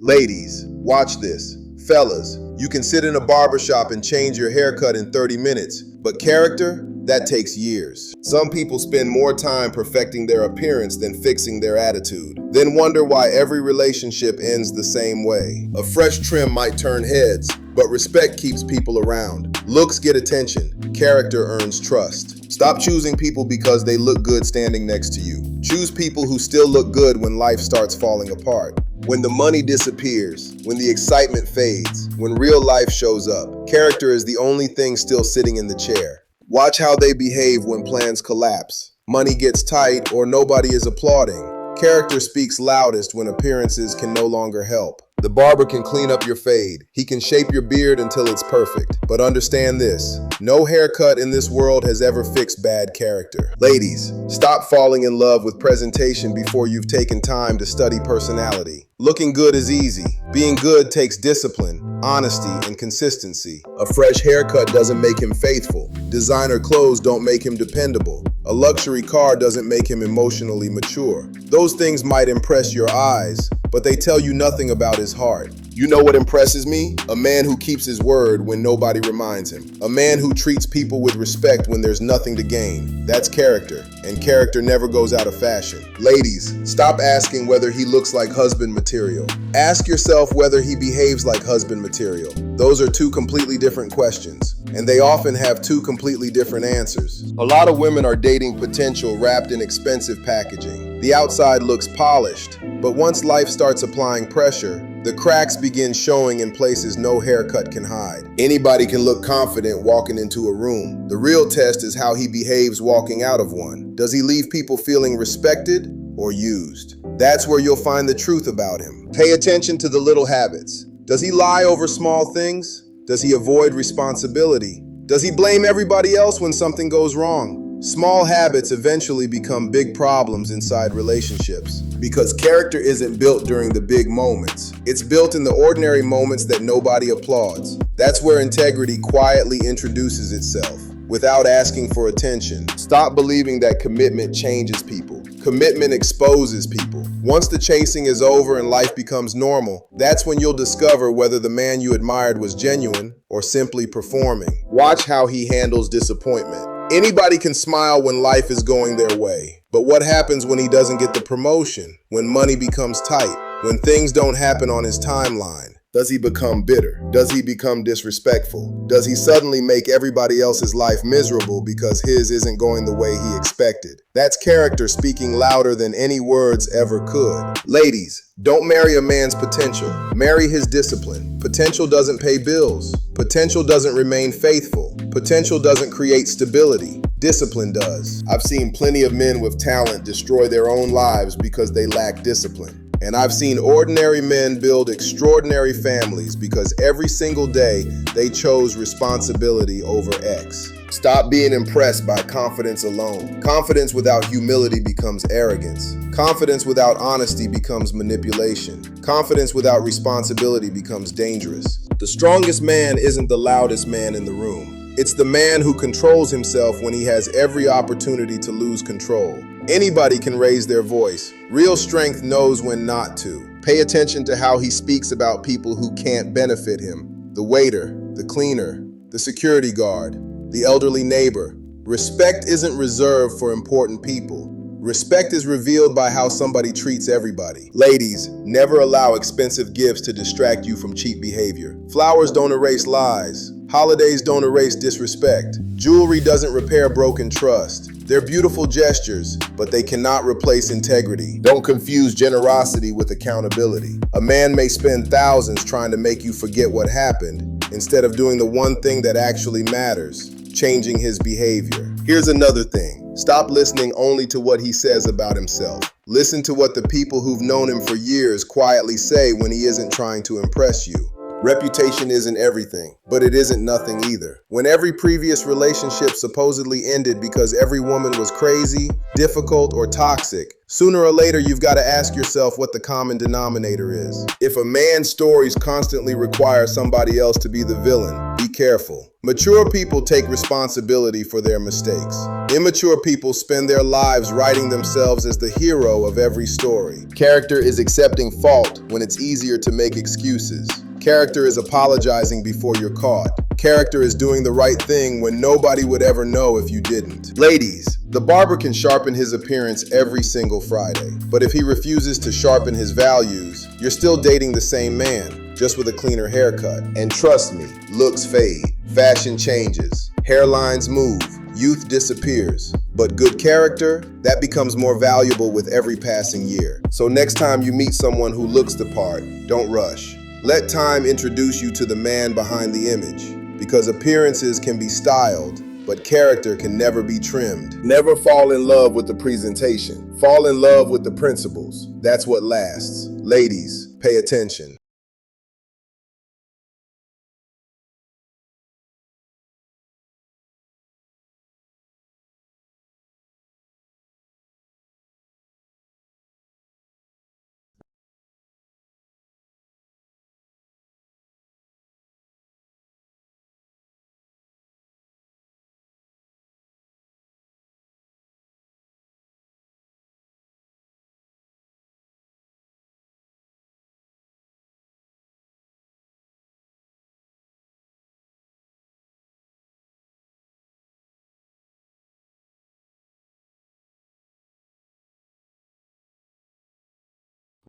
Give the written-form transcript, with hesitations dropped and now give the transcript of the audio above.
Ladies, watch this. Fellas, you can sit in a barbershop and change your haircut in 30 minutes, but character, that takes years. Some people spend more time perfecting their appearance than fixing their attitude, then wonder why every relationship ends the same way. A fresh trim might turn heads, but respect keeps people around. Looks get attention, character earns trust. Stop choosing people because they look good standing next to you. Choose people who still look good when life starts falling apart. When the money disappears, when the excitement fades, when real life shows up, character is the only thing still sitting in the chair. Watch how they behave when plans collapse. Money gets tight or nobody is applauding. Character speaks loudest when appearances can no longer help. The barber can clean up your fade. He can shape your beard until it's perfect. But understand this, no haircut in this world has ever fixed bad character. Ladies, stop falling in love with presentation before you've taken time to study personality. Looking good is easy. Being good takes discipline, honesty, and consistency. A fresh haircut doesn't make him faithful. Designer clothes don't make him dependable. A luxury car doesn't make him emotionally mature. Those things might impress your eyes, but they tell you nothing about his heart. You know what impresses me? A man who keeps his word when nobody reminds him. A man who treats people with respect when there's nothing to gain. That's character, and character never goes out of fashion. Ladies, stop asking whether he looks like husband material. Ask yourself whether he behaves like husband material. Those are two completely different questions, and they often have two completely different answers. A lot of women are dating potential wrapped in expensive packaging. The outside looks polished, but once life starts applying pressure, the cracks begin showing in places no haircut can hide. Anybody can look confident walking into a room. The real test is how he behaves walking out of one. Does he leave people feeling respected or used? That's where you'll find the truth about him. Pay attention to the little habits. Does he lie over small things? Does he avoid responsibility? Does he blame everybody else when something goes wrong? Small habits eventually become big problems inside relationships because character isn't built during the big moments. It's built in the ordinary moments that nobody applauds. That's where integrity quietly introduces itself without asking for attention. Stop believing that commitment changes people. Commitment exposes people. Once the chasing is over and life becomes normal, that's when you'll discover whether the man you admired was genuine or simply performing. Watch how he handles disappointment. Anybody can smile when life is going their way, but what happens when he doesn't get the promotion, when money becomes tight, when things don't happen on his timeline? Does he become bitter? Does he become disrespectful? Does he suddenly make everybody else's life miserable because his isn't going the way he expected? That's character speaking louder than any words ever could. Ladies, don't marry a man's potential. Marry his discipline. Potential doesn't pay bills. Potential doesn't remain faithful. Potential doesn't create stability. Discipline does. I've seen plenty of men with talent destroy their own lives because they lack discipline. And I've seen ordinary men build extraordinary families because every single day they chose responsibility over X. Stop being impressed by confidence alone. Confidence without humility becomes arrogance. Confidence without honesty becomes manipulation. Confidence without responsibility becomes dangerous. The strongest man isn't the loudest man in the room. It's the man who controls himself when he has every opportunity to lose control. Anybody can raise their voice. Real strength knows when not to. Pay attention to how he speaks about people who can't benefit him. The waiter, the cleaner, the security guard, the elderly neighbor. Respect isn't reserved for important people. Respect is revealed by how somebody treats everybody. Ladies, never allow expensive gifts to distract you from cheap behavior. Flowers don't erase lies. Holidays don't erase disrespect. Jewelry doesn't repair broken trust. They're beautiful gestures, but they cannot replace integrity. Don't confuse generosity with accountability. A man may spend thousands trying to make you forget what happened, instead of doing the one thing that actually matters, changing his behavior. Here's another thing. Stop listening only to what he says about himself. Listen to what the people who've known him for years quietly say when he isn't trying to impress you. Reputation isn't everything, but it isn't nothing either. When every previous relationship supposedly ended because every woman was crazy, difficult, or toxic, sooner or later you've got to ask yourself what the common denominator is. If a man's stories constantly require somebody else to be the villain, be careful. Mature people take responsibility for their mistakes. Immature people spend their lives writing themselves as the hero of every story. Character is accepting fault when it's easier to make excuses. Character is apologizing before you're caught. Character is doing the right thing when nobody would ever know if you didn't. Ladies, the barber can sharpen his appearance every single Friday. But if he refuses to sharpen his values, you're still dating the same man, just with a cleaner haircut. And trust me, looks fade, fashion changes, hairlines move, youth disappears. But good character, that becomes more valuable with every passing year. So next time you meet someone who looks the part, don't rush. Let time introduce you to the man behind the image, because appearances can be styled, but character can never be trimmed. Never fall in love with the presentation. Fall in love with the principles. That's what lasts. Ladies, pay attention.